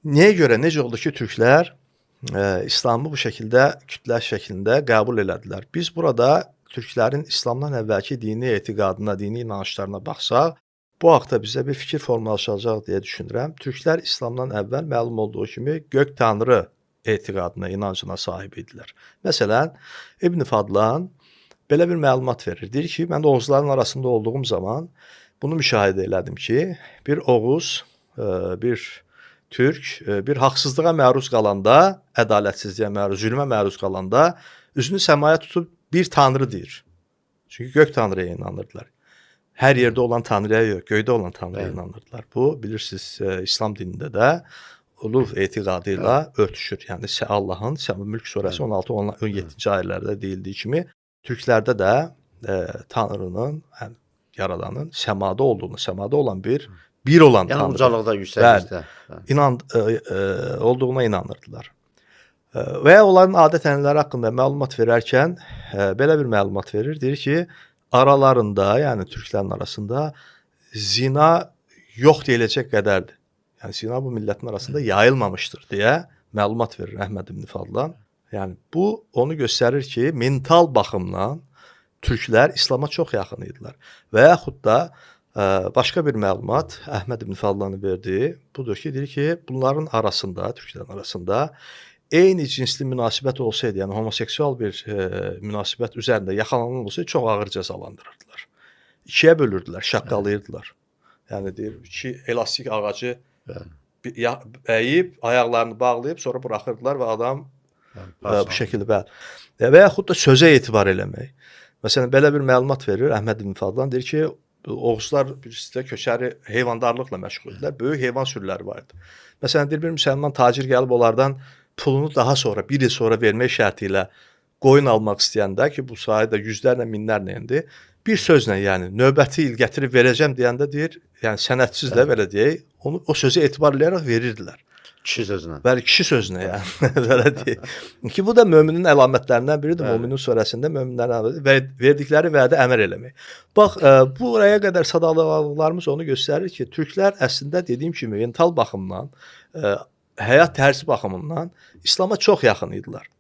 Niyə görə, necə oldu ki, türklər İslamı bu şəkildə kütlə şəklində qəbul elədilər? Biz burada türklərin İslamdan əvvəlki dini etiqadına, dini inanışlarına baxsaq, bu haqda bizə bir fikir formalaşacaq deyə düşünürəm. Türklər İslamdan əvvəl məlum olduğu kimi gök tanrı etiqadına, inancına sahib idilər. Məsələn, İbn Fadlan belə bir məlumat verir. Deyir ki, mən də Oğuzların arasında olduğum zaman bunu müşahidə elədim ki, bir Oğuz, bir Türk bir haqsızlığa məruz qalanda, ədalətsizliyə məruz, zülmə məruz qalanda üzünü səmaya tutub bir tanrı deyir. Çünki gök tanrıya inanırdılar. Hər yerdə olan tanrıya yox, göydə olan tanrıya inanırdılar. Bu, bilirsiniz, İslam dinində də uluv etiqadı ilə örtüşür. Yəni Allahın Mülk surəsi 16-17-ci ayələrdə deyildiyi kimi, türklərdə də tanrının, yaradanın səmada olduğunu, səmada olan bir olan Yəni tanrı. ucalıqda, yüksəklikdə. Olduğuna inanırdılar. Və ya onların adət-ənənələri haqqında məlumat verərkən belə bir məlumat verir. Deyir ki, aralarında, yəni türklərin arasında zina yox deyiləcək qədərdir. Yəni zina bu millətin arasında yayılmamışdır deyə məlumat verir Əhməd ibn Fadlan. Yəni bu onu göstərir ki, mental baxımdan türklər İslama çox yaxın idilər. Və yaxud da başqa bir məlumat Əhməd ibn Fadlanın verdiyi budur ki, deyir ki, bunların arasında, türklərin arasında eyni cinsli münasibət olsaydı, yəni homoseksual bir münasibət üzərində yaxalanan olsaydı, çox ağır cəzalandırırdılar. İkiyə bölürdülər, şaqqalayırdılar. Yəni deyir, iki elastik ağacı əyib, ayaqlarını bağlayıb, sonra buraxırdılar və adam bu şəkildə və yaxud da sözə etibar eləmək. Məsələn, belə bir məlumat verir Əhməd ibn Fadlan, deyir ki, Oğuzlar birisi köçəri heyvandarlıqla məşğul idilər. Böyük heyvan sürüləri var idi. Məsələn, deyir, bir müsəlman tacir gəlib onlardan pulunu daha sonra, bir il sonra vermək şərti ilə qoyun almaq istəyəndə ki, bu sayədə yüzlərlə, minlərlə indi, bir sözlə, yəni, növbəti il gətirib verəcəm deyəndə deyir, yəni sənədsiz də belə deyək, o sözü etibar eləyərək verirdilər. Kişi sözünə. Bəli, kişi sözünə, yəni, belə deyək. Ki, bu da möminin əlamətlərindən biridir. Möminin surəsində möminlərin verdikləri vədə əməl eləmək. Bax, buraya qədər sadaladıqlarımız onu göstərir ki, türklər əslində dediyim kimi mental baxımdan, həyat tərzi baxımından İslama çox yaxın idilər.